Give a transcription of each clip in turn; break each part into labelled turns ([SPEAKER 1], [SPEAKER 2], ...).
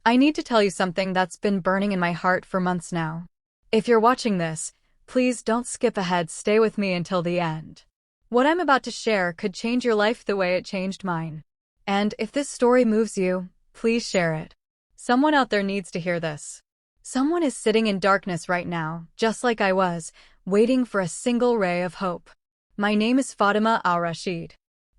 [SPEAKER 1] I need to tell you something that's been burning in my heart for months now. If you're watching this, please don't skip ahead, stay with me until the end. What I'm about to share could change your life the way it changed mine. And if this story moves you, please share it. Someone out there needs to hear this. Someone is sitting in darkness right now, just like I was, waiting for a single ray of hope. My name is Fatima Al-Rashid.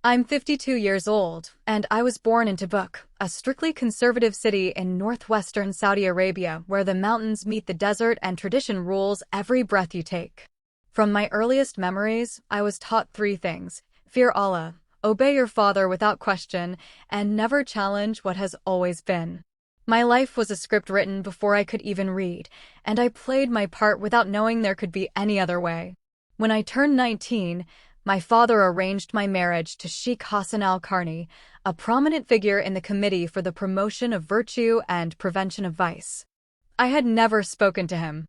[SPEAKER 1] I'm 52 years old, and I was born in Tabuk, a strictly conservative city in northwestern Saudi Arabia where the mountains meet the desert and tradition rules every breath you take. From my earliest memories, I was taught three things: fear Allah, obey your father without question, and never challenge what has always been. My life was a script written before I could even read, and I played my part without knowing there could be any other way. When I turned 19, my father arranged my marriage to Sheikh Hassan Al-Qarni, a prominent figure in the Committee for the Promotion of Virtue and Prevention of Vice. I had never spoken to him.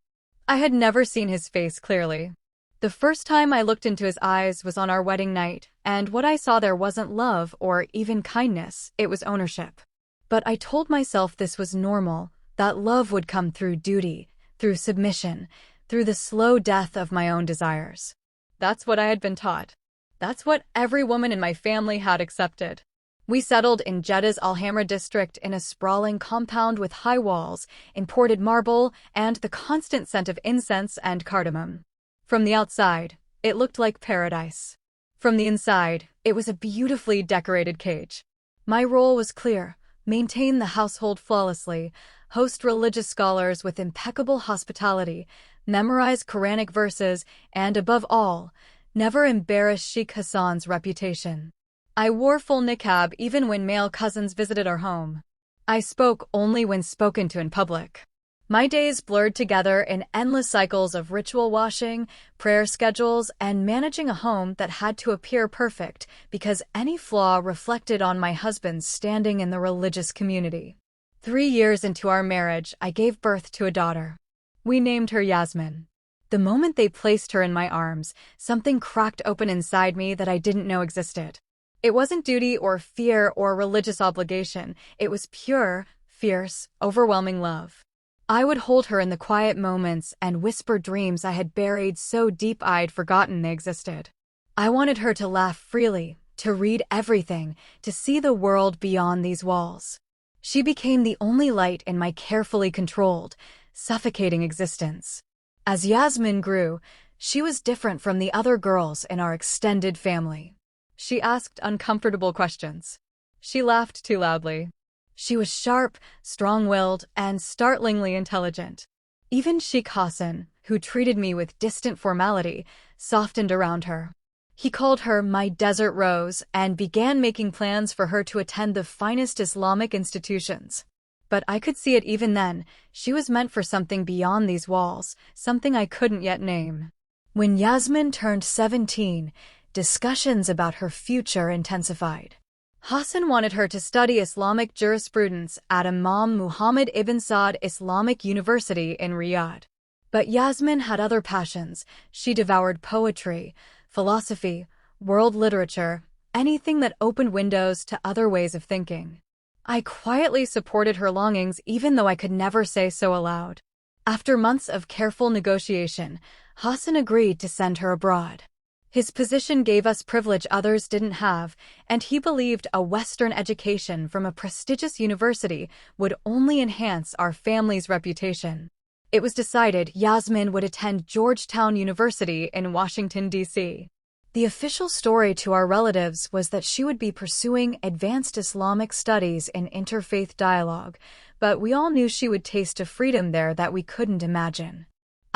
[SPEAKER 1] I had never seen his face clearly. The first time I looked into his eyes was on our wedding night, and what I saw there wasn't love or even kindness, it was ownership. But I told myself this was normal, that love would come through duty, through submission, through the slow death of my own desires. That's what I had been taught. That's what every woman in my family had accepted. We settled in Jeddah's Al-Hamra district in a sprawling compound with high walls, imported marble, and the constant scent of incense and cardamom. From the outside, it looked like paradise. From the inside, it was a beautifully decorated cage. My role was clear: maintain the household flawlessly, host religious scholars with impeccable hospitality, memorize Quranic verses, and above all, never embarrass Sheikh Hassan's reputation. I wore full niqab even when male cousins visited our home. I spoke only when spoken to in public. My days blurred together in endless cycles of ritual washing, prayer schedules, and managing a home that had to appear perfect because any flaw reflected on my husband's standing in the religious community. 3 years into our marriage, I gave birth to a daughter. We named her Yasmin. The moment they placed her in my arms, something cracked open inside me that I didn't know existed. It wasn't duty or fear or religious obligation. It was pure, fierce, overwhelming love. I would hold her in the quiet moments and whisper dreams I had buried so deep I'd forgotten they existed. I wanted her to laugh freely, to read everything, to see the world beyond these walls. She became the only light in my carefully controlled, suffocating existence. As Yasmin grew, she was different from the other girls in our extended family. She asked uncomfortable questions. She laughed too loudly. She was sharp, strong-willed, and startlingly intelligent. Even Sheikh Hassan, who treated me with distant formality, softened around her. He called her my desert rose and began making plans for her to attend the finest Islamic institutions. But I could see it even then: she was meant for something beyond these walls, something I couldn't yet name. When Yasmin turned 17, discussions about her future intensified. Hassan wanted her to study Islamic jurisprudence at Imam Muhammad ibn Saud Islamic University in Riyadh. But Yasmin had other passions. She devoured poetry, philosophy, world literature, anything that opened windows to other ways of thinking. I quietly supported her longings even though I could never say so aloud. After months of careful negotiation, Hassan agreed to send her abroad. His position gave us privilege others didn't have, and he believed a Western education from a prestigious university would only enhance our family's reputation. It was decided Yasmin would attend Georgetown University in Washington, D.C. The official story to our relatives was that she would be pursuing advanced Islamic studies in interfaith dialogue, but we all knew she would taste a freedom there that we couldn't imagine.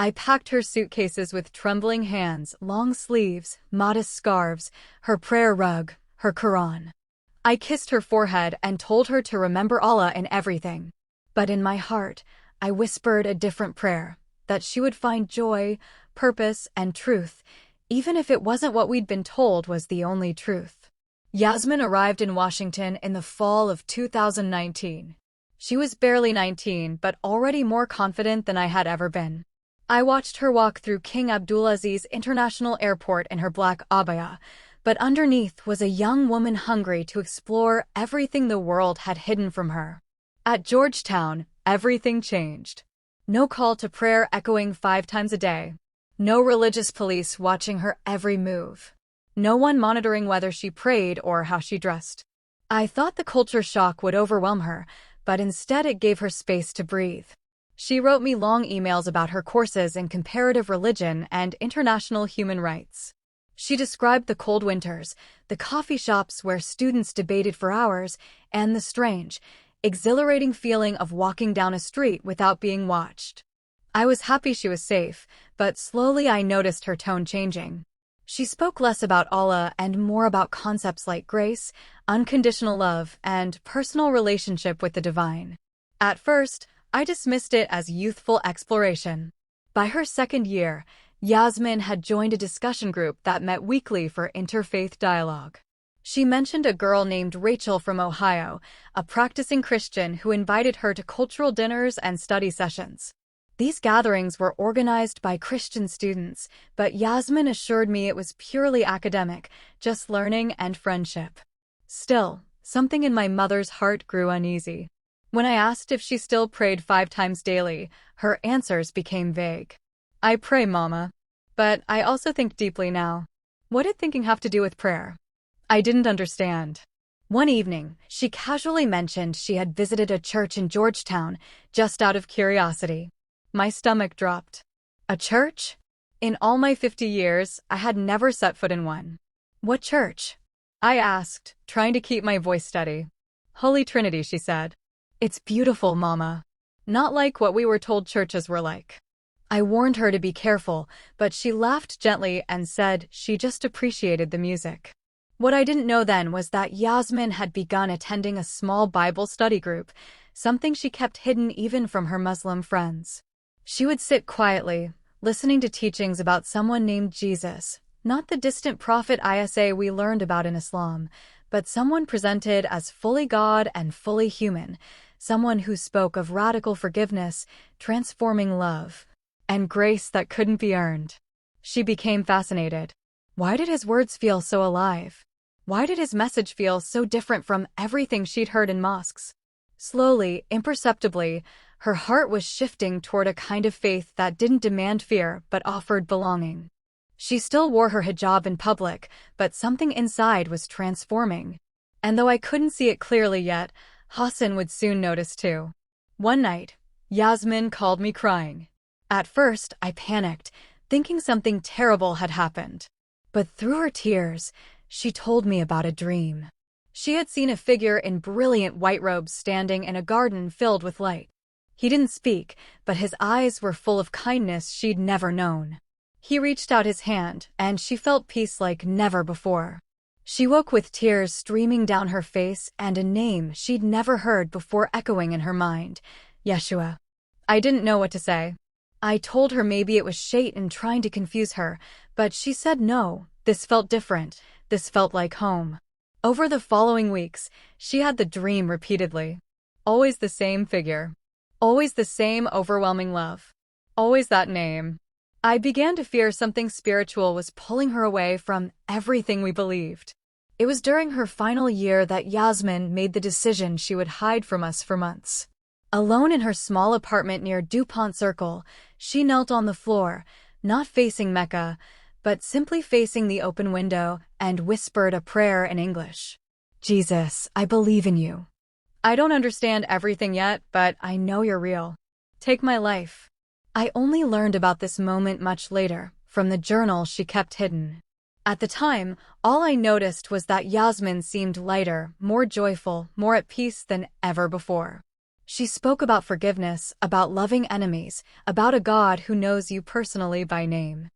[SPEAKER 1] I packed her suitcases with trembling hands, long sleeves, modest scarves, her prayer rug, her Quran. I kissed her forehead and told her to remember Allah in everything. But in my heart, I whispered a different prayer: that she would find joy, purpose, and truth, even if it wasn't what we'd been told was the only truth. Yasmin arrived in Washington in the fall of 2019. She was barely 19, but already more confident than I had ever been. I watched her walk through King Abdulaziz International Airport in her black abaya, but underneath was a young woman hungry to explore everything the world had hidden from her. At Georgetown, everything changed. No call to prayer echoing 5 times a day. No religious police watching her every move. No one monitoring whether she prayed or how she dressed. I thought the culture shock would overwhelm her, but instead it gave her space to breathe. She wrote me long emails about her courses in comparative religion and international human rights. She described the cold winters, the coffee shops where students debated for hours, and the strange, exhilarating feeling of walking down a street without being watched. I was happy she was safe, but slowly I noticed her tone changing. She spoke less about Allah and more about concepts like grace, unconditional love, and personal relationship with the divine. At first, I dismissed it as youthful exploration. By her second year, Yasmin had joined a discussion group that met weekly for interfaith dialogue. She mentioned a girl named Rachel from Ohio, a practicing Christian who invited her to cultural dinners and study sessions. These gatherings were organized by Christian students, but Yasmin assured me it was purely academic, just learning and friendship. Still, something in my mother's heart grew uneasy. When I asked if she still prayed 5 times daily, her answers became vague. I pray, Mama. But I also think deeply now. What did thinking have to do with prayer? I didn't understand. One evening, she casually mentioned she had visited a church in Georgetown, just out of curiosity. My stomach dropped. A church? In all my 50 years, I had never set foot in one. What church? I asked, trying to keep my voice steady. Holy Trinity, she said. It's beautiful, Mama. Not like what we were told churches were like. I warned her to be careful, but she laughed gently and said she just appreciated the music. What I didn't know then was that Yasmin had begun attending a small Bible study group, something she kept hidden even from her Muslim friends. She would sit quietly, listening to teachings about someone named Jesus, not the distant prophet Isa we learned about in Islam, but someone presented as fully God and fully human, someone who spoke of radical forgiveness, transforming love, and grace that couldn't be earned. She became fascinated. Why did his words feel so alive? Why did his message feel so different from everything she'd heard in mosques? Slowly, imperceptibly, her heart was shifting toward a kind of faith that didn't demand fear but offered belonging. She still wore her hijab in public, but something inside was transforming. And though I couldn't see it clearly yet, Hassan would soon notice too. One night, Yasmin called me crying. At first, I panicked, thinking something terrible had happened. But through her tears, she told me about a dream. She had seen a figure in brilliant white robes standing in a garden filled with light. He didn't speak, but his eyes were full of kindness she'd never known. He reached out his hand, and she felt peace like never before. She woke with tears streaming down her face and a name she'd never heard before echoing in her mind, Yeshua. I didn't know what to say. I told her maybe it was Shaitan trying to confuse her, but she said no, this felt different, this felt like home. Over the following weeks, she had the dream repeatedly. Always the same figure. Always the same overwhelming love. Always that name. I began to fear something spiritual was pulling her away from everything we believed. It was during her final year that Yasmin made the decision she would hide from us for months. Alone in her small apartment near DuPont Circle, she knelt on the floor, not facing Mecca, but simply facing the open window, and whispered a prayer in English. Jesus, I believe in you. I don't understand everything yet, but I know you're real. Take my life. I only learned about this moment much later, from the journal she kept hidden. At the time, all I noticed was that Yasmin seemed lighter, more joyful, more at peace than ever before. She spoke about forgiveness, about loving enemies, about a God who knows you personally by name.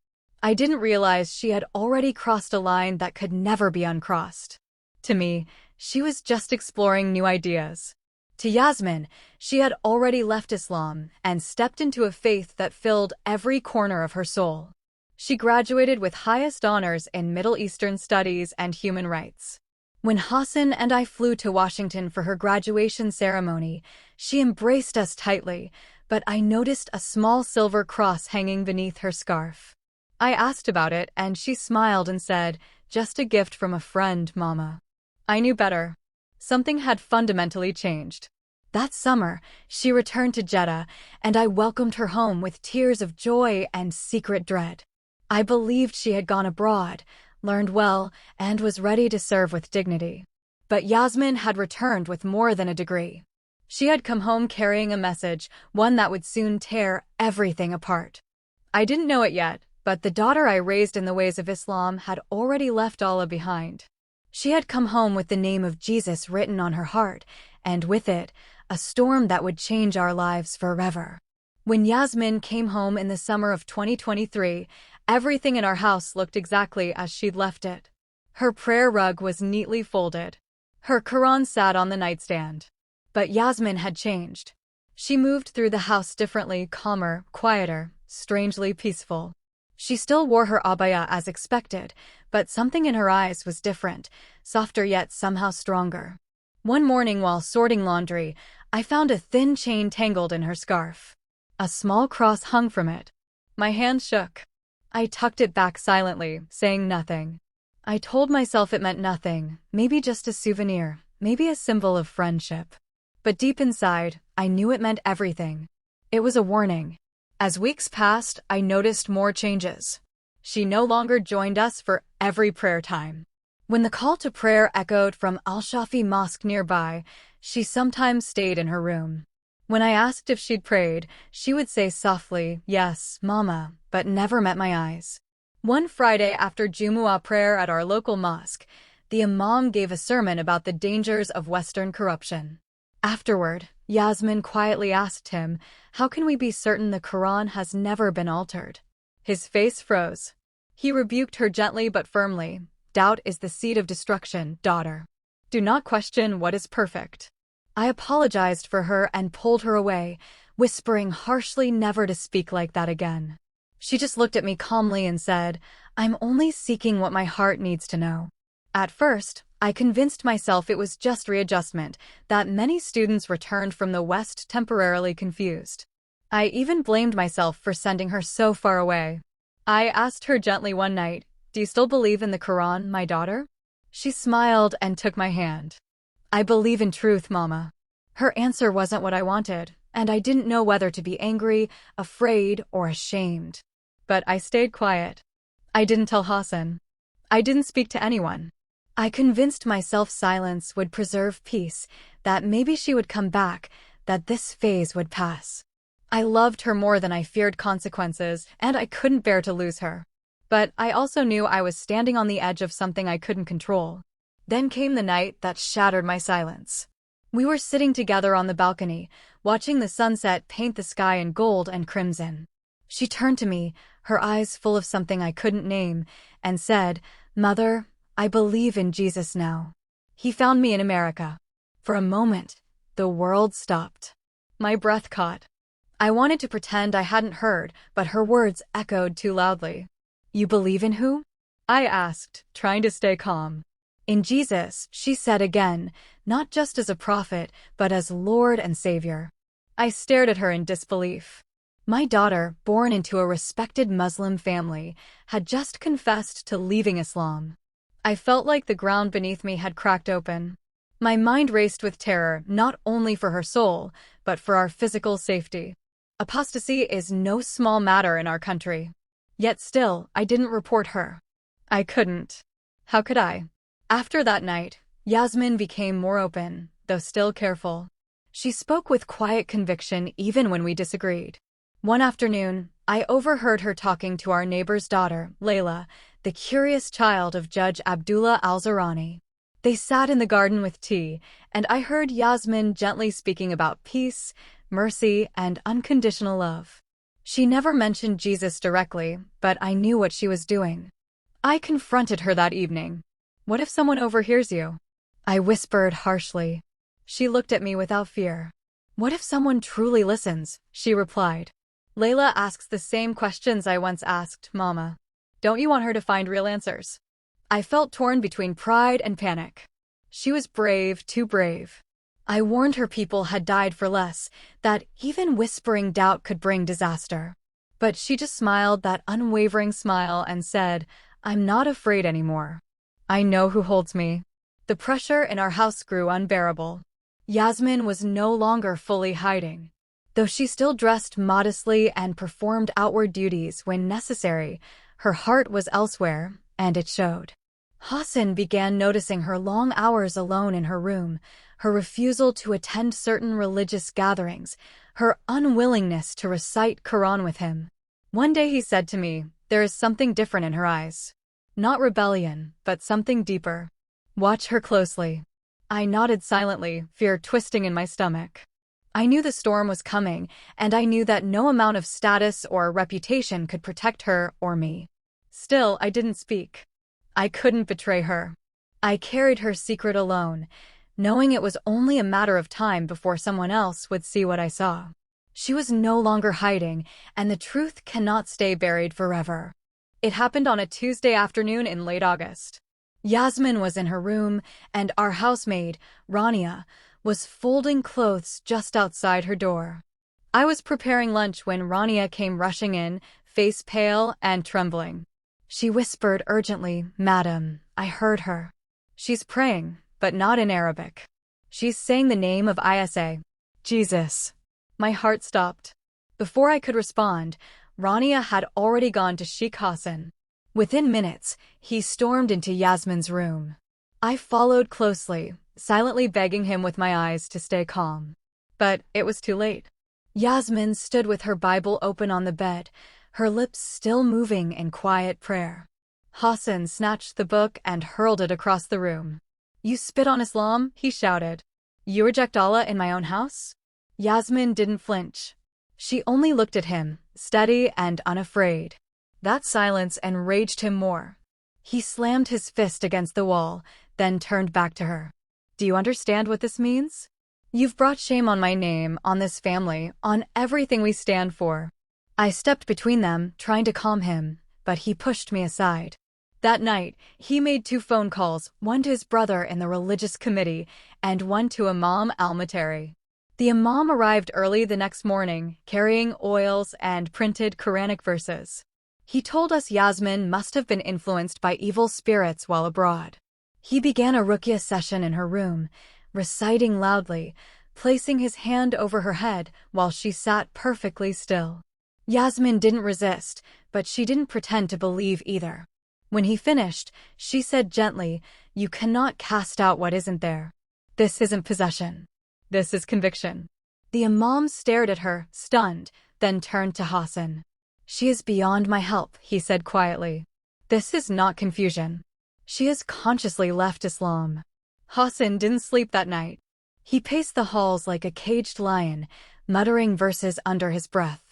[SPEAKER 1] I didn't realize she had already crossed a line that could never be uncrossed. To me, she was just exploring new ideas. To Yasmin, she had already left Islam and stepped into a faith that filled every corner of her soul. She graduated with highest honors in Middle Eastern studies and human rights. When Hassan and I flew to Washington for her graduation ceremony, she embraced us tightly, but I noticed a small silver cross hanging beneath her scarf. I asked about it, and she smiled and said, "Just a gift from a friend, Mama." I knew better. Something had fundamentally changed. That summer, she returned to Jeddah, and I welcomed her home with tears of joy and secret dread. I believed she had gone abroad, learned well, and was ready to serve with dignity. But Yasmin had returned with more than a degree. She had come home carrying a message, one that would soon tear everything apart. I didn't know it yet, but the daughter I raised in the ways of Islam had already left Allah behind. She had come home with the name of Jesus written on her heart, and with it, a storm that would change our lives forever. When Yasmin came home in the summer of 2023, everything in our house looked exactly as she'd left it. Her prayer rug was neatly folded. Her Quran sat on the nightstand. But Yasmin had changed. She moved through the house differently, calmer, quieter, strangely peaceful. She still wore her abaya as expected, but something in her eyes was different, softer yet somehow stronger. One morning while sorting laundry, I found a thin chain tangled in her scarf. A small cross hung from it. My hand shook. I tucked it back silently, saying nothing. I told myself it meant nothing, maybe just a souvenir, maybe a symbol of friendship. But deep inside, I knew it meant everything. It was a warning. As weeks passed, I noticed more changes. She no longer joined us for every prayer time. When the call to prayer echoed from Al-Shafi Mosque nearby, she sometimes stayed in her room. When I asked if she'd prayed, she would say softly, "Yes, Mama," but never met my eyes. One Friday after Jumu'ah prayer at our local mosque, the imam gave a sermon about the dangers of Western corruption. Afterward, Yasmin quietly asked him, "How can we be certain the Quran has never been altered?" His face froze. He rebuked her gently but firmly. "Doubt is the seed of destruction, daughter. Do not question what is perfect." I apologized for her and pulled her away, whispering harshly never to speak like that again. She just looked at me calmly and said, "I'm only seeking what my heart needs to know." At first, I convinced myself it was just readjustment, that many students returned from the West temporarily confused. I even blamed myself for sending her so far away. I asked her gently one night, "Do you still believe in the Quran, my daughter?" She smiled and took my hand. "I believe in truth, Mama." Her answer wasn't what I wanted, and I didn't know whether to be angry, afraid, or ashamed. But I stayed quiet. I didn't tell Hassan. I didn't speak to anyone. I convinced myself silence would preserve peace, that maybe she would come back, that this phase would pass. I loved her more than I feared consequences, and I couldn't bear to lose her. But I also knew I was standing on the edge of something I couldn't control. Then came the night that shattered my silence. We were sitting together on the balcony, watching the sunset paint the sky in gold and crimson. She turned to me, her eyes full of something I couldn't name, and said, "Mother, I believe in Jesus now. He found me in America." For a moment, the world stopped. My breath caught. I wanted to pretend I hadn't heard, but her words echoed too loudly. "You believe in who?" I asked, trying to stay calm. "In Jesus," she said again, "not just as a prophet, but as Lord and Savior." I stared at her in disbelief. My daughter, born into a respected Muslim family, had just confessed to leaving Islam. I felt like the ground beneath me had cracked open. My mind raced with terror, not only for her soul, but for our physical safety. Apostasy is no small matter in our country. Yet still, I didn't report her. I couldn't. How could I? After that night, Yasmin became more open, though still careful. She spoke with quiet conviction even when we disagreed. One afternoon, I overheard her talking to our neighbor's daughter, Layla, the curious child of Judge Abdullah al-Zurani. They sat in the garden with tea, and I heard Yasmin gently speaking about peace, mercy, and unconditional love. She never mentioned Jesus directly, but I knew what she was doing. I confronted her that evening. "What if someone overhears you?" I whispered harshly. She looked at me without fear. "What if someone truly listens?" she replied. "Layla asks the same questions I once asked, Mama. Don't you want her to find real answers?" I felt torn between pride and panic. She was brave, too brave. I warned her people had died for less, that even whispering doubt could bring disaster. But she just smiled that unwavering smile and said, "I'm not afraid anymore. I know who holds me." The pressure in our house grew unbearable. Yasmin was no longer fully hiding. Though she still dressed modestly and performed outward duties when necessary, her heart was elsewhere, and it showed. Hassan began noticing her long hours alone in her room, her refusal to attend certain religious gatherings, her unwillingness to recite Quran with him. One day he said to me, "There is something different in her eyes. Not rebellion, but something deeper. Watch her closely." I nodded silently, fear twisting in my stomach. I knew the storm was coming, and I knew that no amount of status or reputation could protect her or me. Still, I didn't speak. I couldn't betray her. I carried her secret alone, knowing it was only a matter of time before someone else would see what I saw. She was no longer hiding, and the truth cannot stay buried forever. It happened on a Tuesday afternoon in late August. Yasmin was in her room, and our housemaid, Rania, was folding clothes just outside her door. I was preparing lunch when Rania came rushing in, face pale and trembling. She whispered urgently, "Madam, I heard her. She's praying, but not in Arabic. She's saying the name of Isa. Jesus." My heart stopped. Before I could respond, Rania had already gone to Sheikh Hassan. Within minutes, he stormed into Yasmin's room. I followed closely, silently begging him with my eyes to stay calm. But it was too late. Yasmin stood with her Bible open on the bed, her lips still moving in quiet prayer. Hassan snatched the book and hurled it across the room. "You spit on Islam?" he shouted. "You reject Allah in my own house?" Yasmin didn't flinch. She only looked at him, steady and unafraid. That silence enraged him more. He slammed his fist against the wall, then turned back to her. "Do you understand what this means? You've brought shame on my name, on this family, on everything we stand for." I stepped between them, trying to calm him, but he pushed me aside. That night, he made 2 phone calls, one to his brother in the religious committee, and one to Imam al-Matari. The Imam arrived early the next morning, carrying oils and printed Quranic verses. He told us Yasmin must have been influenced by evil spirits while abroad. He began a ruqya session in her room, reciting loudly, placing his hand over her head while she sat perfectly still. Yasmin didn't resist, but she didn't pretend to believe either. When he finished, she said gently, "You cannot cast out what isn't there. This isn't possession. This is conviction." The Imam stared at her, stunned, then turned to Hassan. "She is beyond my help," he said quietly. "This is not confusion. She has consciously left Islam." Hassan didn't sleep that night. He paced the halls like a caged lion, muttering verses under his breath.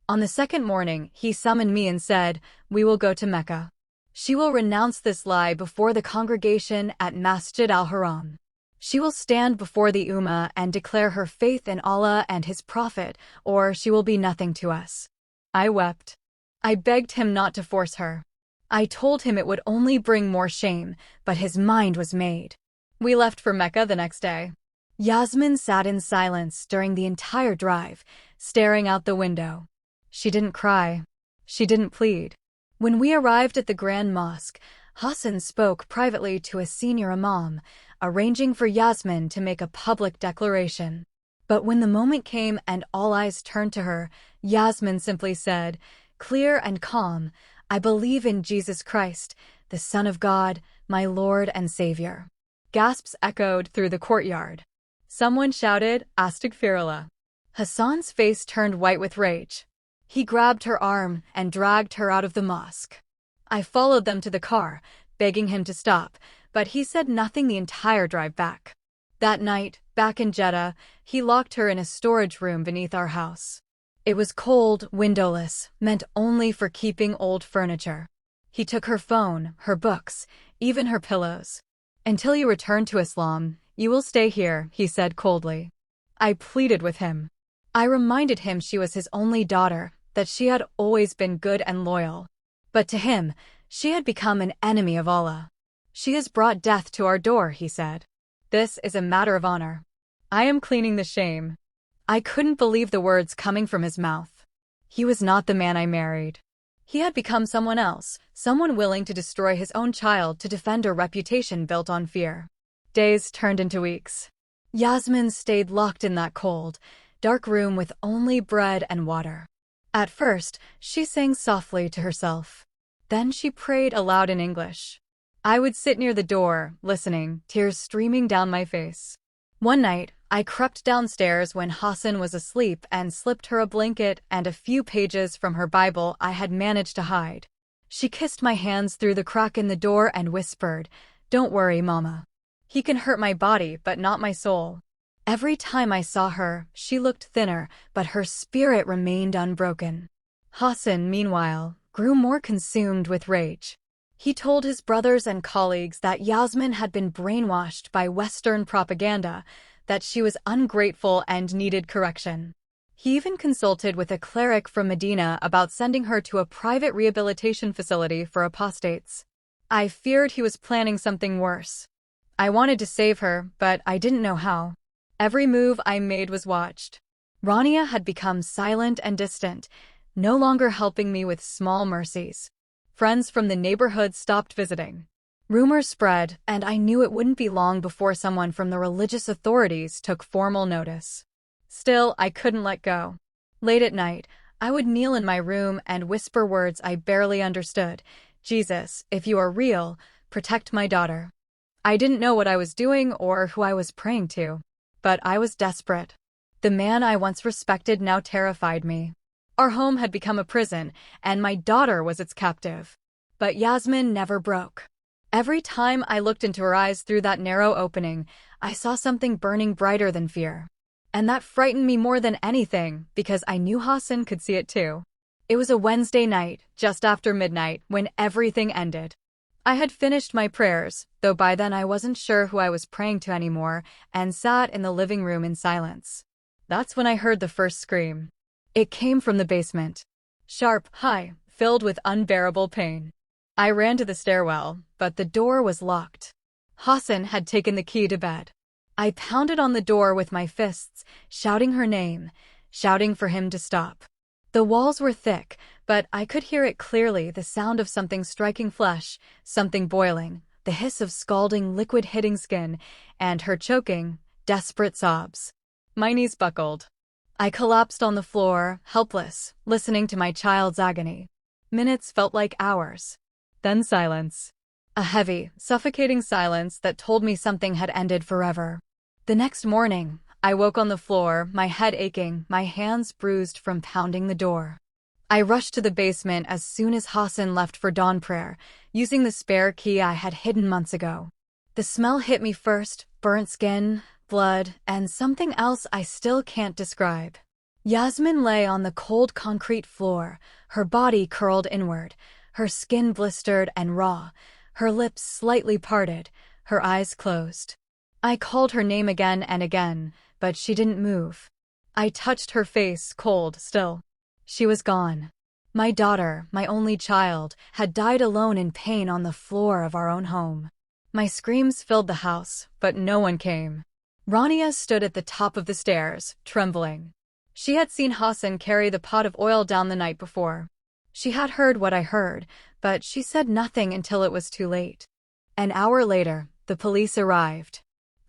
[SPEAKER 1] On the second morning, he summoned me and said, "We will go to Mecca. She will renounce this lie before the congregation at Masjid al-Haram. She will stand before the Ummah and declare her faith in Allah and His Prophet, or she will be nothing to us." I wept. I begged him not to force her. I told him it would only bring more shame, but his mind was made. We left for Mecca the next day. Yasmin sat in silence during the entire drive, staring out the window. She didn't cry. She didn't plead. When we arrived at the Grand Mosque, Hassan spoke privately to a senior imam, arranging for Yasmin to make a public declaration. But when the moment came and all eyes turned to her, Yasmin simply said, clear and calm, "I believe in Jesus Christ, the Son of God, my Lord and Savior." Gasps echoed through the courtyard. Someone shouted, "Astaghfirullah." Hassan's face turned white with rage. He grabbed her arm and dragged her out of the mosque. I followed them to the car, begging him to stop, but he said nothing the entire drive back. That night, back in Jeddah, he locked her in a storage room beneath our house. It was cold, windowless, meant only for keeping old furniture. He took her phone, her books, even her pillows. "Until you return to Islam, you will stay here," he said coldly. I pleaded with him. I reminded him she was his only daughter, that she had always been good and loyal. But to him, she had become an enemy of Allah. "She has brought death to our door," he said. "This is a matter of honor. I am cleaning the shame." I couldn't believe the words coming from his mouth. He was not the man I married. He had become someone else, someone willing to destroy his own child to defend a reputation built on fear. Days turned into weeks. Yasmin stayed locked in that cold, dark room with only bread and water. At first, she sang softly to herself. Then she prayed aloud in English. I would sit near the door, listening, tears streaming down my face. One night, I crept downstairs when Hassan was asleep and slipped her a blanket and a few pages from her Bible I had managed to hide. She kissed my hands through the crack in the door and whispered, "Don't worry, Mama. He can hurt my body, but not my soul." Every time I saw her, she looked thinner, but her spirit remained unbroken. Hassan, meanwhile, grew more consumed with rage. He told his brothers and colleagues that Yasmin had been brainwashed by Western propaganda, that she was ungrateful and needed correction. He even consulted with a cleric from Medina about sending her to a private rehabilitation facility for apostates. I feared he was planning something worse. I wanted to save her, but I didn't know how. Every move I made was watched. Rania had become silent and distant, no longer helping me with small mercies. Friends from the neighborhood stopped visiting. Rumors spread, and I knew it wouldn't be long before someone from the religious authorities took formal notice. Still, I couldn't let go. Late at night, I would kneel in my room and whisper words I barely understood. "Jesus, if you are real, protect my daughter." I didn't know what I was doing or who I was praying to, but I was desperate. The man I once respected now terrified me. Our home had become a prison, and my daughter was its captive. But Yasmin never broke. Every time I looked into her eyes through that narrow opening, I saw something burning brighter than fear. And that frightened me more than anything, because I knew Hassan could see it too. It was a Wednesday night, just after midnight, when everything ended. I had finished my prayers, though by then I wasn't sure who I was praying to anymore, and sat in the living room in silence. That's when I heard the first scream. It came from the basement. Sharp, high, filled with unbearable pain. I ran to the stairwell, but the door was locked. Hassan had taken the key to bed. I pounded on the door with my fists, shouting her name, shouting for him to stop. The walls were thick, but I could hear it clearly, the sound of something striking flesh, something boiling, the hiss of scalding liquid hitting skin, and her choking, desperate sobs. My knees buckled. I collapsed on the floor, helpless, listening to my child's agony. Minutes felt like hours. Then silence. A heavy, suffocating silence that told me something had ended forever. The next morning, I woke on the floor, my head aching, my hands bruised from pounding the door. I rushed to the basement as soon as Hassan left for dawn prayer, using the spare key I had hidden months ago. The smell hit me first, burnt skin, blood, and something else I still can't describe. Yasmin lay on the cold concrete floor, her body curled inward, her skin blistered and raw, her lips slightly parted, her eyes closed. I called her name again and again, but she didn't move. I touched her face, cold still. She was gone. My daughter, my only child, had died alone in pain on the floor of our own home. My screams filled the house, but no one came. Rania stood at the top of the stairs, trembling. She had seen Hassan carry the pot of oil down the night before. She had heard what I heard, but she said nothing until it was too late. An hour later, the police arrived.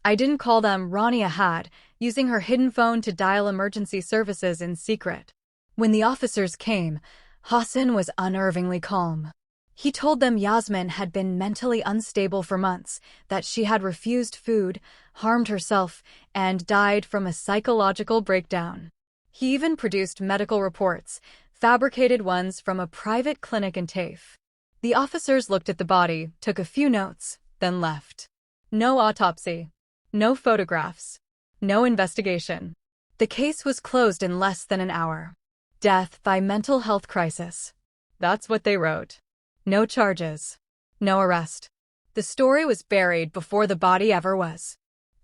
[SPEAKER 1] I didn't call them, Rania had, using her hidden phone to dial emergency services in secret. When the officers came, Hassan was unnervingly calm. He told them Yasmin had been mentally unstable for months, that she had refused food, harmed herself, and died from a psychological breakdown. He even produced medical reports, fabricated ones from a private clinic in TAFE. The officers looked at the body, took a few notes, then left. No autopsy. No photographs. No investigation. The case was closed in less than an hour. Death by mental health crisis. That's what they wrote. No charges. No arrest. The story was buried before the body ever was.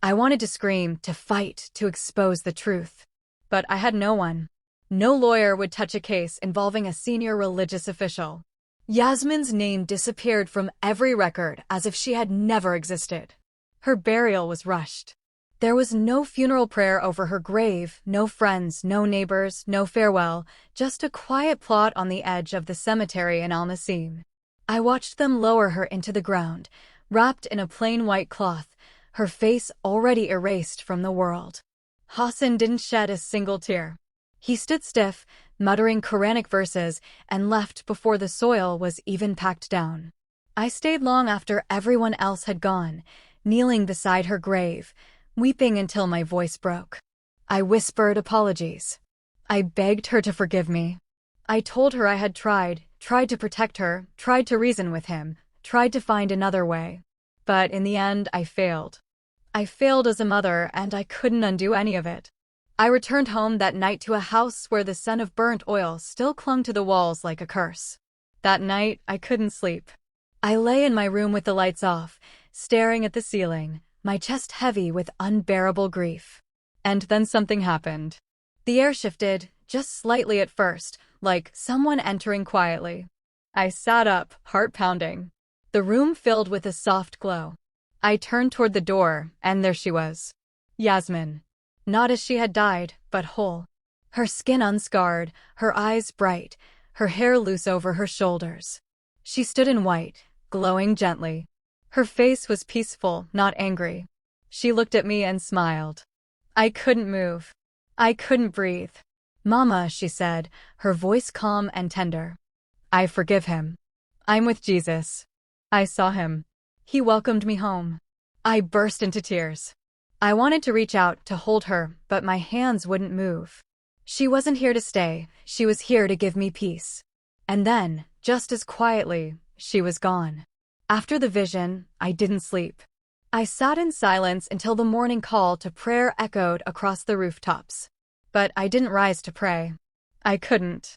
[SPEAKER 1] I wanted to scream, to fight, to expose the truth. But I had no one. No lawyer would touch a case involving a senior religious official. Yasmin's name disappeared from every record as if she had never existed. Her burial was rushed. There was no funeral prayer over her grave, no friends, no neighbors, no farewell, just a quiet plot on the edge of the cemetery in Al-Nasim. I watched them lower her into the ground, wrapped in a plain white cloth, her face already erased from the world. Hassan didn't shed a single tear. He stood stiff, muttering Quranic verses, and left before the soil was even packed down. I stayed long after everyone else had gone, kneeling beside her grave, weeping until my voice broke. I whispered apologies. I begged her to forgive me. I told her I had tried to protect her, tried to reason with him, tried to find another way. But in the end, I failed. I failed as a mother, and I couldn't undo any of it. I returned home that night to a house where the scent of burnt oil still clung to the walls like a curse. That night, I couldn't sleep. I lay in my room with the lights off, staring at the ceiling, my chest heavy with unbearable grief. And then something happened. The air shifted, just slightly at first, like someone entering quietly. I sat up, heart pounding. The room filled with a soft glow. I turned toward the door, and there she was. Yasmin. Not as she had died, but whole. Her skin unscarred, her eyes bright, her hair loose over her shoulders. She stood in white, glowing gently. Her face was peaceful, not angry. She looked at me and smiled. I couldn't move. I couldn't breathe. "Mama," she said, her voice calm and tender. "I forgive him. I'm with Jesus. I saw him. He welcomed me home." I burst into tears. I wanted to reach out to hold her, but my hands wouldn't move. She wasn't here to stay, she was here to give me peace. And then, just as quietly, she was gone. After the vision, I didn't sleep. I sat in silence until the morning call to prayer echoed across the rooftops. But I didn't rise to pray. I couldn't.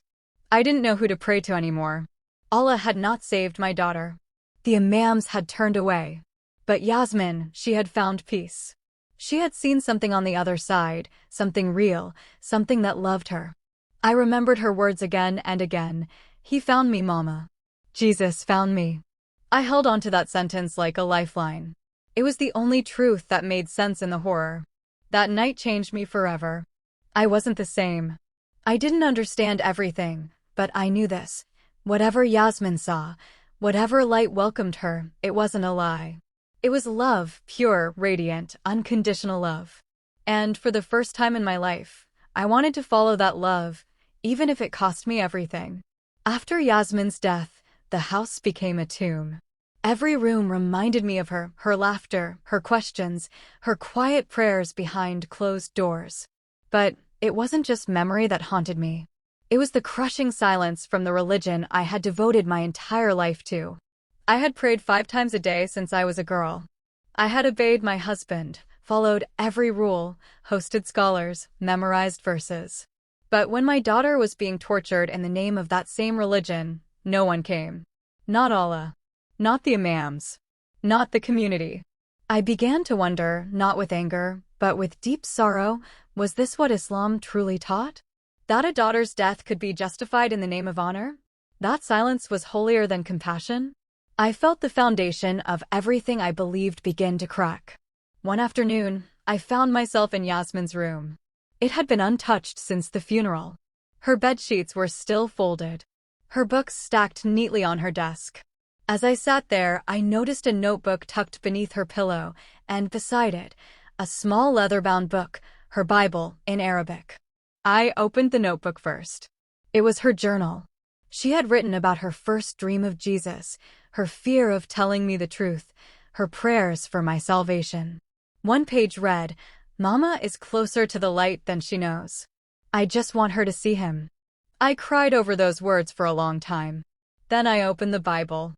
[SPEAKER 1] I didn't know who to pray to anymore. Allah had not saved my daughter. The imams had turned away. But Yasmin, she had found peace. She had seen something on the other side, something real, something that loved her. I remembered her words again and again. "He found me, Mama. Jesus found me." I held on to that sentence like a lifeline. It was the only truth that made sense in the horror. That night changed me forever. I wasn't the same. I didn't understand everything, but I knew this. Whatever Yasmin saw, whatever light welcomed her, it wasn't a lie. It was love, pure, radiant, unconditional love. And for the first time in my life, I wanted to follow that love, even if it cost me everything. After Yasmin's death, the house became a tomb. Every room reminded me of her laughter, her questions, her quiet prayers behind closed doors. But it wasn't just memory that haunted me. It was the crushing silence from the religion I had devoted my entire life to. I had prayed 5 times a day since I was a girl. I had obeyed my husband, followed every rule, hosted scholars, memorized verses. But when my daughter was being tortured in the name of that same religion, no one came. Not Allah. Not the imams. Not the community. I began to wonder, not with anger, but with deep sorrow, was this what Islam truly taught? That a daughter's death could be justified in the name of honor? That silence was holier than compassion? I felt the foundation of everything I believed begin to crack. One afternoon, I found myself in Yasmin's room. It had been untouched since the funeral. Her bedsheets were still folded. Her books stacked neatly on her desk. As I sat there, I noticed a notebook tucked beneath her pillow, and beside it, a small leather-bound book, her Bible, in Arabic. I opened the notebook first. It was her journal. She had written about her first dream of Jesus, her fear of telling me the truth, her prayers for my salvation. One page read, "Mama is closer to the light than she knows. I just want her to see him." I cried over those words for a long time. Then I opened the Bible.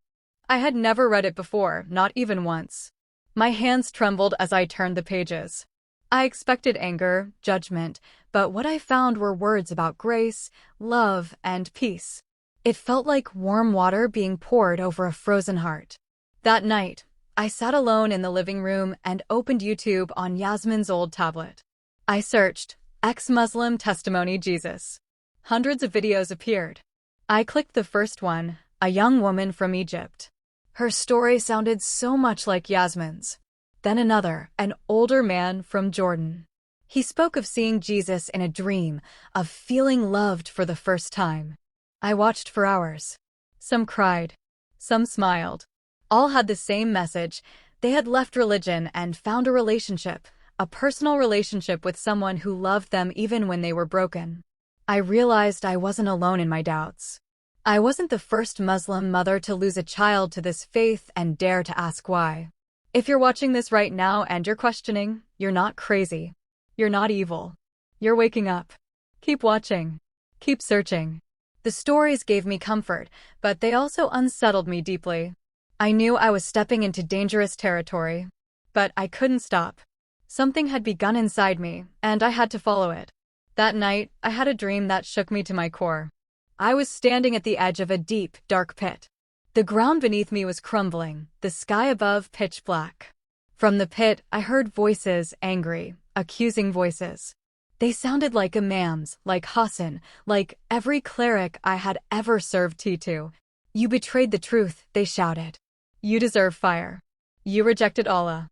[SPEAKER 1] I had never read it before, not even once. My hands trembled as I turned the pages. I expected anger, judgment, but what I found were words about grace, love, and peace. It felt like warm water being poured over a frozen heart. That night, I sat alone in the living room and opened YouTube on Yasmin's old tablet. I searched, "Ex-Muslim Testimony Jesus." Hundreds of videos appeared. I clicked the first one, a young woman from Egypt. Her story sounded so much like Yasmin's. Then another, an older man from Jordan. He spoke of seeing Jesus in a dream, of feeling loved for the first time. I watched for hours. Some cried. Some smiled. All had the same message. They had left religion and found a relationship, a personal relationship with someone who loved them even when they were broken. I realized I wasn't alone in my doubts. I wasn't the first Muslim mother to lose a child to this faith and dare to ask why. If you're watching this right now and you're questioning, you're not crazy. You're not evil. You're waking up. Keep watching. Keep searching. The stories gave me comfort, but they also unsettled me deeply. I knew I was stepping into dangerous territory, but I couldn't stop. Something had begun inside me, and I had to follow it. That night, I had a dream that shook me to my core. I was standing at the edge of a deep, dark pit. The ground beneath me was crumbling, the sky above pitch black. From the pit, I heard voices, angry, accusing voices. They sounded like imams, like Hassan, like every cleric I had ever served tea to. You betrayed the truth, they shouted. You deserve fire. You rejected Allah.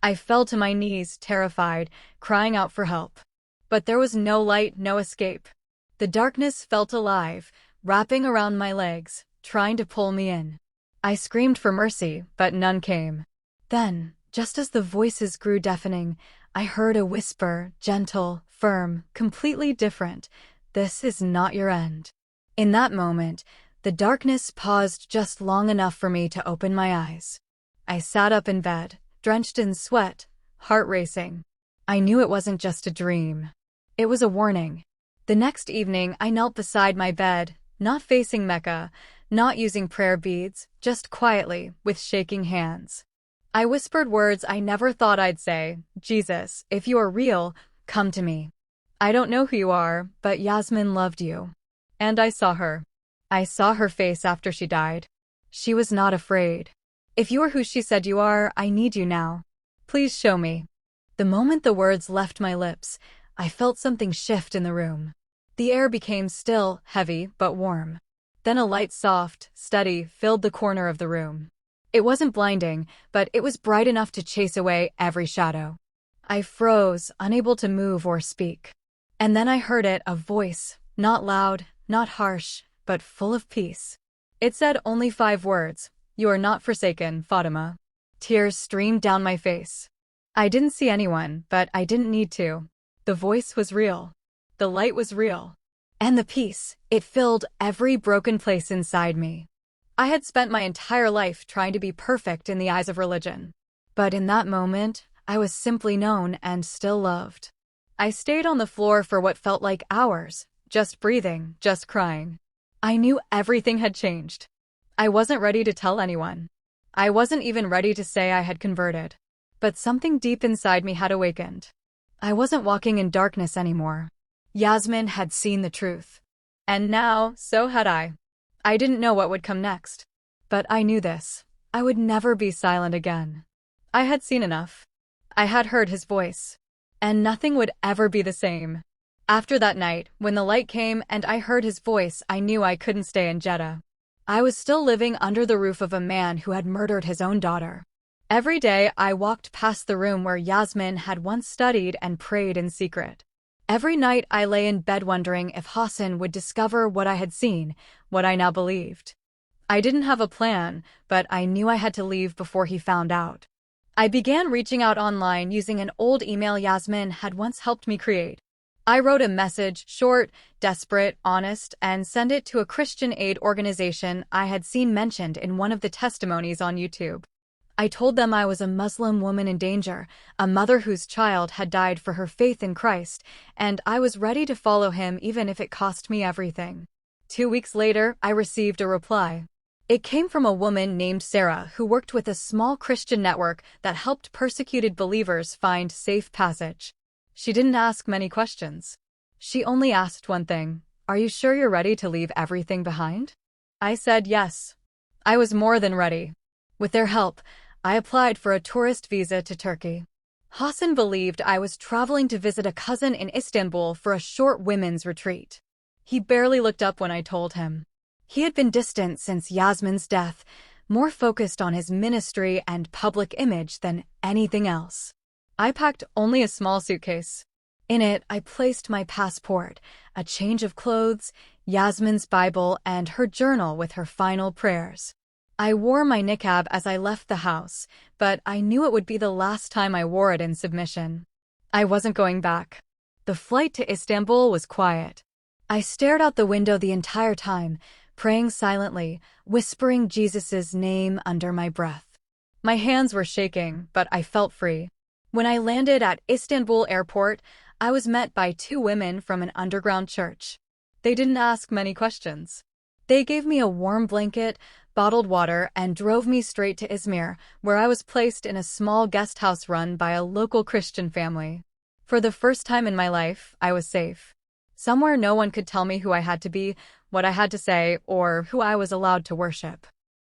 [SPEAKER 1] I fell to my knees, terrified, crying out for help. But there was no light, no escape. The darkness felt alive, wrapping around my legs, trying to pull me in. I screamed for mercy, but none came. Then, just as the voices grew deafening, I heard a whisper, gentle, firm, completely different. This is not your end. In that moment, the darkness paused just long enough for me to open my eyes. I sat up in bed, drenched in sweat, heart racing. I knew it wasn't just a dream. It was a warning. The next evening, I knelt beside my bed, not facing Mecca, not using prayer beads, just quietly, with shaking hands. I whispered words I never thought I'd say. Jesus, if you are real, come to me. I don't know who you are, but Yasmin loved you. And I saw her. I saw her face after she died. She was not afraid. If you are who she said you are, I need you now. Please show me. The moment the words left my lips, I felt something shift in the room. The air became still, heavy, but warm. Then a light, soft, steady, filled the corner of the room. It wasn't blinding, but it was bright enough to chase away every shadow. I froze, unable to move or speak. And then I heard it, a voice, not loud, not harsh, but full of peace. It said only 5 words, "You are not forsaken, Fatima." Tears streamed down my face. I didn't see anyone, but I didn't need to. The voice was real. The light was real. And the peace, it filled every broken place inside me. I had spent my entire life trying to be perfect in the eyes of religion. But in that moment, I was simply known and still loved. I stayed on the floor for what felt like hours, just breathing, just crying. I knew everything had changed. I wasn't ready to tell anyone. I wasn't even ready to say I had converted. But something deep inside me had awakened. I wasn't walking in darkness anymore. Yasmin had seen the truth. And now, so had I. I didn't know what would come next. But I knew this. I would never be silent again. I had seen enough. I had heard his voice. And nothing would ever be the same. After that night, when the light came and I heard his voice, I knew I couldn't stay in Jeddah. I was still living under the roof of a man who had murdered his own daughter. Every day, I walked past the room where Yasmin had once studied and prayed in secret. Every night, I lay in bed wondering if Hassan would discover what I had seen, what I now believed. I didn't have a plan, but I knew I had to leave before he found out. I began reaching out online using an old email Yasmin had once helped me create. I wrote a message, short, desperate, honest, and sent it to a Christian aid organization I had seen mentioned in one of the testimonies on YouTube. I told them I was a Muslim woman in danger, a mother whose child had died for her faith in Christ, and I was ready to follow him even if it cost me everything. 2 weeks later, I received a reply. It came from a woman named Sarah who worked with a small Christian network that helped persecuted believers find safe passage. She didn't ask many questions. She only asked one thing: "Are you sure you're ready to leave everything behind?" I said yes. I was more than ready. With their help, I applied for a tourist visa to Turkey. Hassan believed I was traveling to visit a cousin in Istanbul for a short women's retreat. He barely looked up when I told him. He had been distant since Yasmin's death, more focused on his ministry and public image than anything else. I packed only a small suitcase. In it, I placed my passport, a change of clothes, Yasmin's Bible, and her journal with her final prayers. I wore my niqab as I left the house, but I knew it would be the last time I wore it in submission. I wasn't going back. The flight to Istanbul was quiet. I stared out the window the entire time, praying silently, whispering Jesus' name under my breath. My hands were shaking, but I felt free. When I landed at Istanbul airport, I was met by two women from an underground church. They didn't ask many questions. They gave me a warm blanket, bottled water, and drove me straight to Izmir, where I was placed in a small guest house run by a local Christian family. For the first time in my life, I was safe. Somewhere no one could tell me who I had to be, what I had to say, or who I was allowed to worship.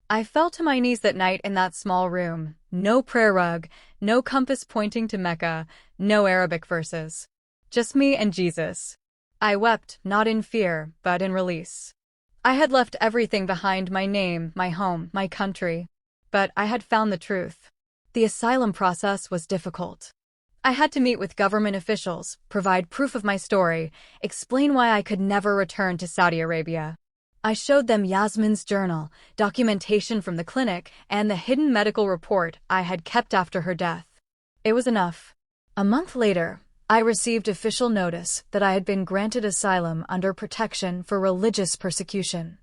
[SPEAKER 1] I fell to my knees that night in that small room. No prayer rug, no compass pointing to Mecca, no Arabic verses. Just me and Jesus. I wept, not in fear, but in release. I had left everything behind: my name, my home, my country. But I had found the truth. The asylum process was difficult. I had to meet with government officials, provide proof of my story, explain why I could never return to Saudi Arabia. I showed them Yasmin's journal, documentation from the clinic, and the hidden medical report I had kept after her death. It was enough. A month later, I received official notice that I had been granted asylum under protection for religious persecution.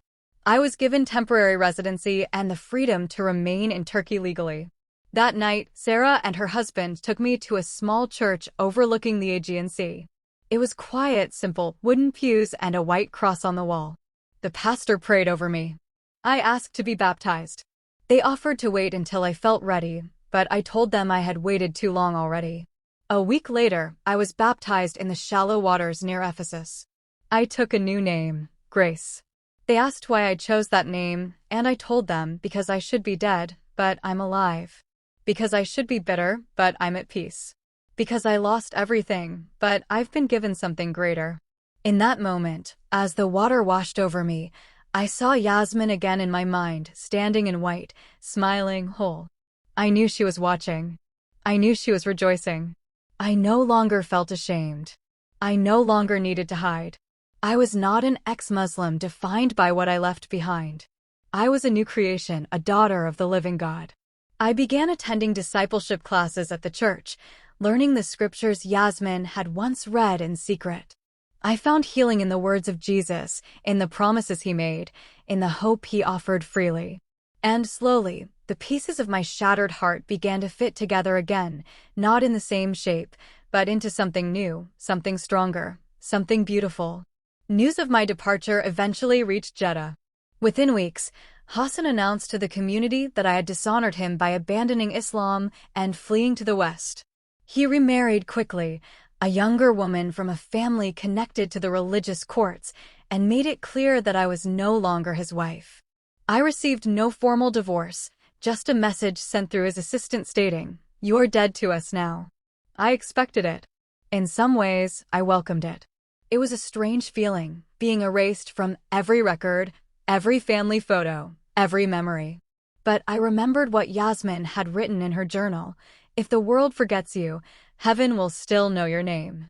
[SPEAKER 1] I was given temporary residency and the freedom to remain in Turkey legally. That night, Sarah and her husband took me to a small church overlooking the Aegean Sea. It was quiet, simple, wooden pews and a white cross on the wall. The pastor prayed over me. I asked to be baptized. They offered to wait until I felt ready, but I told them I had waited too long already. A week later, I was baptized in the shallow waters near Ephesus. I took a new name, Grace. They asked why I chose that name, and I told them because I should be dead, but I'm alive. Because I should be bitter, but I'm at peace. Because I lost everything, but I've been given something greater. In that moment, as the water washed over me, I saw Yasmin again in my mind, standing in white, smiling, whole. I knew she was watching. I knew she was rejoicing. I no longer felt ashamed. I no longer needed to hide. I was not an ex-Muslim defined by what I left behind. I was a new creation, a daughter of the living God. I began attending discipleship classes at the church, learning the scriptures Yasmin had once read in secret. I found healing in the words of Jesus, in the promises he made, in the hope he offered freely. And slowly, the pieces of my shattered heart began to fit together again, not in the same shape, but into something new, something stronger, something beautiful. News of my departure eventually reached Jeddah. Within weeks, Hassan announced to the community that I had dishonored him by abandoning Islam and fleeing to the West. He remarried quickly, a younger woman from a family connected to the religious courts, and made it clear that I was no longer his wife. I received no formal divorce, just a message sent through his assistant stating, "You're dead to us now." I expected it. In some ways, I welcomed it. It was a strange feeling, being erased from every record, every family photo, every memory. But I remembered what Yasmin had written in her journal: "If the world forgets you, heaven will still know your name."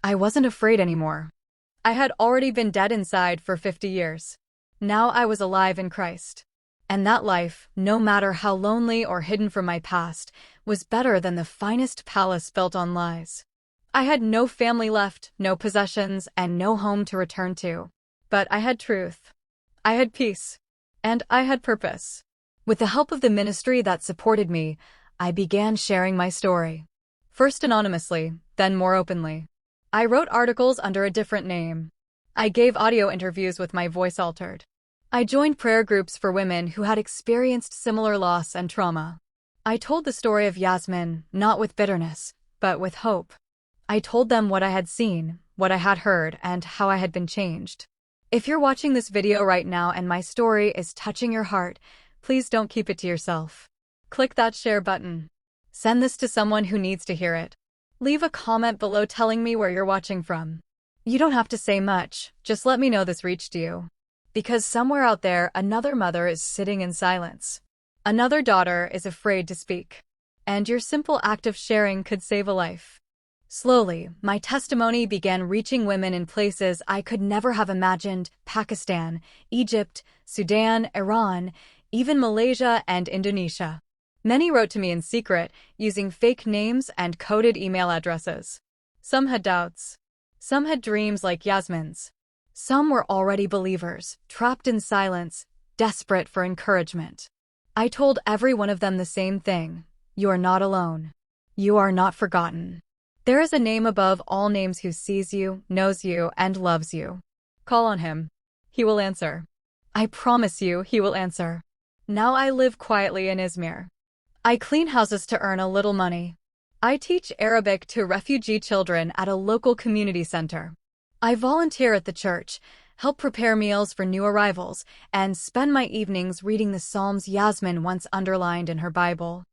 [SPEAKER 1] I wasn't afraid anymore. I had already been dead inside for 50 years. Now I was alive in Christ. And that life, no matter how lonely or hidden from my past, was better than the finest palace built on lies. I had no family left, no possessions, and no home to return to. But I had truth. I had peace. And I had purpose. With the help of the ministry that supported me, I began sharing my story. First anonymously, then more openly. I wrote articles under a different name. I gave audio interviews with my voice altered. I joined prayer groups for women who had experienced similar loss and trauma. I told the story of Yasmin, not with bitterness, but with hope. I told them what I had seen, what I had heard, and how I had been changed. If you're watching this video right now and my story is touching your heart, please don't keep it to yourself. Click that share button. Send this to someone who needs to hear it. Leave a comment below telling me where you're watching from. You don't have to say much, just let me know this reached you. Because somewhere out there, another mother is sitting in silence. Another daughter is afraid to speak. And your simple act of sharing could save a life. Slowly, my testimony began reaching women in places I could never have imagined: Pakistan, Egypt, Sudan, Iran, even Malaysia and Indonesia. Many wrote to me in secret, using fake names and coded email addresses. Some had doubts. Some had dreams like Yasmin's. Some were already believers, trapped in silence, desperate for encouragement. I told every one of them the same thing: you are not alone. You are not forgotten. There is a name above all names who sees you, knows you, and loves you. Call on him. He will answer. I promise you, he will answer. Now I live quietly in Izmir. I clean houses to earn a little money. I teach Arabic to refugee children at a local community center. I volunteer at the church, help prepare meals for new arrivals, and spend my evenings reading the Psalms Yasmin once underlined in her Bible.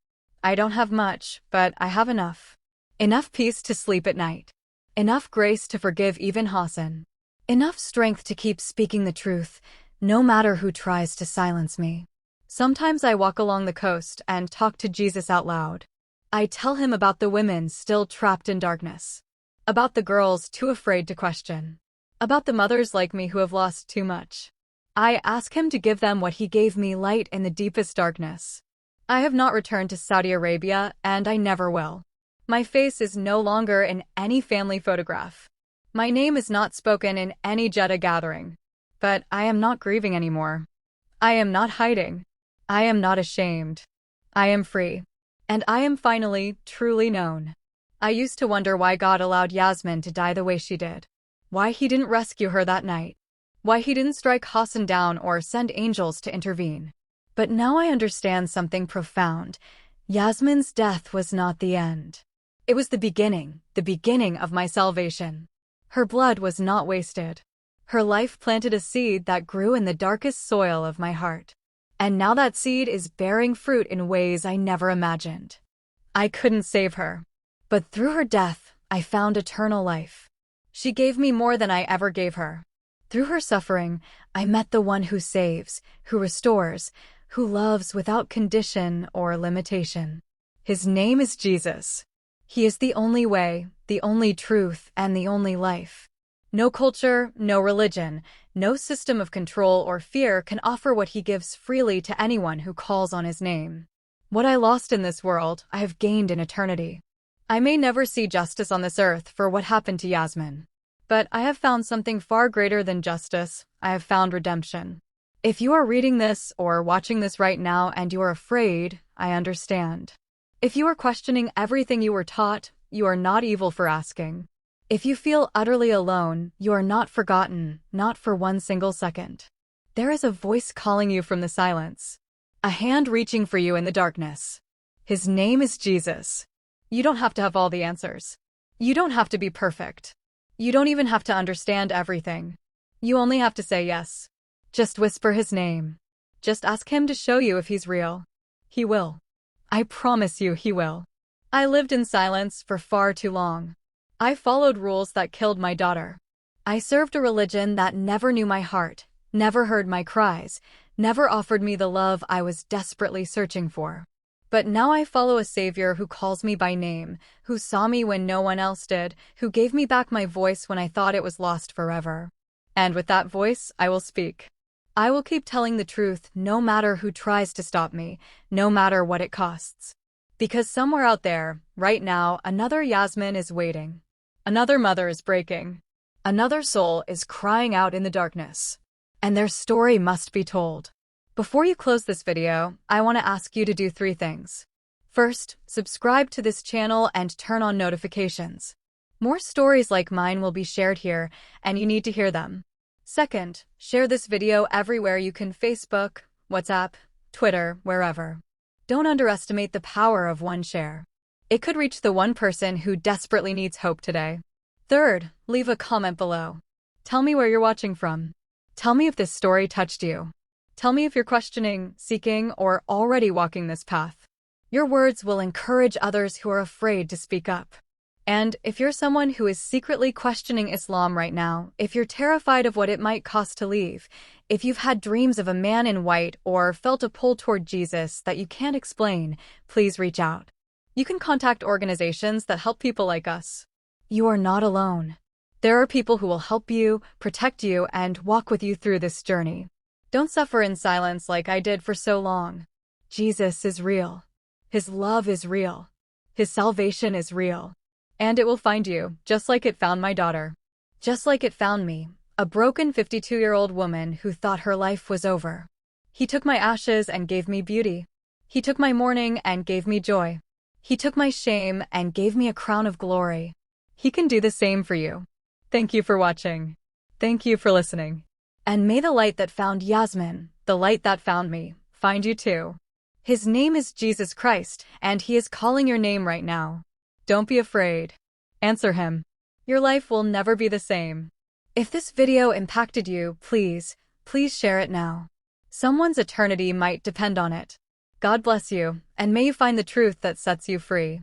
[SPEAKER 1] I don't have much, but I have enough. Enough peace to sleep at night. Enough grace to forgive even Hassan. Enough strength to keep speaking the truth, no matter who tries to silence me. Sometimes I walk along the coast and talk to Jesus out loud. I tell him about the women still trapped in darkness. About the girls too afraid to question. About the mothers like me who have lost too much. I ask him to give them what he gave me, light in the deepest darkness. I have not returned to Saudi Arabia, and I never will. My face is no longer in any family photograph. My name is not spoken in any Jeddah gathering. But I am not grieving anymore. I am not hiding. I am not ashamed. I am free. And I am finally, truly known. I used to wonder why God allowed Yasmin to die the way she did. Why he didn't rescue her that night. Why he didn't strike Hassan down or send angels to intervene. But now I understand something profound. Yasmin's death was not the end. It was the beginning of my salvation. Her blood was not wasted. Her life planted a seed that grew in the darkest soil of my heart. And now that seed is bearing fruit in ways I never imagined. I couldn't save her. But through her death, I found eternal life. She gave me more than I ever gave her. Through her suffering, I met the one who saves, who restores, who loves without condition or limitation. His name is Jesus. He is the only way, the only truth, and the only life. No culture, no religion, no system of control or fear can offer what he gives freely to anyone who calls on his name. What I lost in this world, I have gained in eternity. I may never see justice on this earth for what happened to Yasmin. But I have found something far greater than justice. I have found redemption. If you are reading this or watching this right now and you are afraid, I understand. If you are questioning everything you were taught, you are not evil for asking. If you feel utterly alone, you are not forgotten, not for one single second. There is a voice calling you from the silence. A hand reaching for you in the darkness. His name is Jesus. You don't have to have all the answers. You don't have to be perfect. You don't even have to understand everything. You only have to say yes. Just whisper his name. Just ask him to show you if he's real. He will. I promise you he will. I lived in silence for far too long. I followed rules that killed my daughter. I served a religion that never knew my heart, never heard my cries, never offered me the love I was desperately searching for. But now I follow a Savior who calls me by name, who saw me when no one else did, who gave me back my voice when I thought it was lost forever. And with that voice, I will speak. I will keep telling the truth no matter who tries to stop me, no matter what it costs. Because somewhere out there, right now, another Yasmin is waiting. Another mother is breaking. Another soul is crying out in the darkness. And their story must be told. Before you close this video, I want to ask you to do 3 things. First, subscribe to this channel and turn on notifications. More stories like mine will be shared here, and you need to hear them. Second, share this video everywhere you can: Facebook, WhatsApp, Twitter, wherever. Don't underestimate the power of one share. It could reach the one person who desperately needs hope today. Third, leave a comment below. Tell me where you're watching from. Tell me if this story touched you. Tell me if you're questioning, seeking, or already walking this path. Your words will encourage others who are afraid to speak up. And if you're someone who is secretly questioning Islam right now, if you're terrified of what it might cost to leave, if you've had dreams of a man in white or felt a pull toward Jesus that you can't explain, please reach out. You can contact organizations that help people like us. You are not alone. There are people who will help you, protect you, and walk with you through this journey. Don't suffer in silence like I did for so long. Jesus is real. His love is real. His salvation is real. And it will find you, just like it found my daughter. Just like it found me, a broken 52-year-old woman who thought her life was over. He took my ashes and gave me beauty. He took my mourning and gave me joy. He took my shame and gave me a crown of glory. He can do the same for you. Thank you for watching. Thank you for listening. And may the light that found Yasmin, the light that found me, find you too. His name is Jesus Christ, and he is calling your name right now. Don't be afraid. Answer him. Your life will never be the same. If this video impacted you, please share it now. Someone's eternity might depend on it. God bless you, and may you find the truth that sets you free.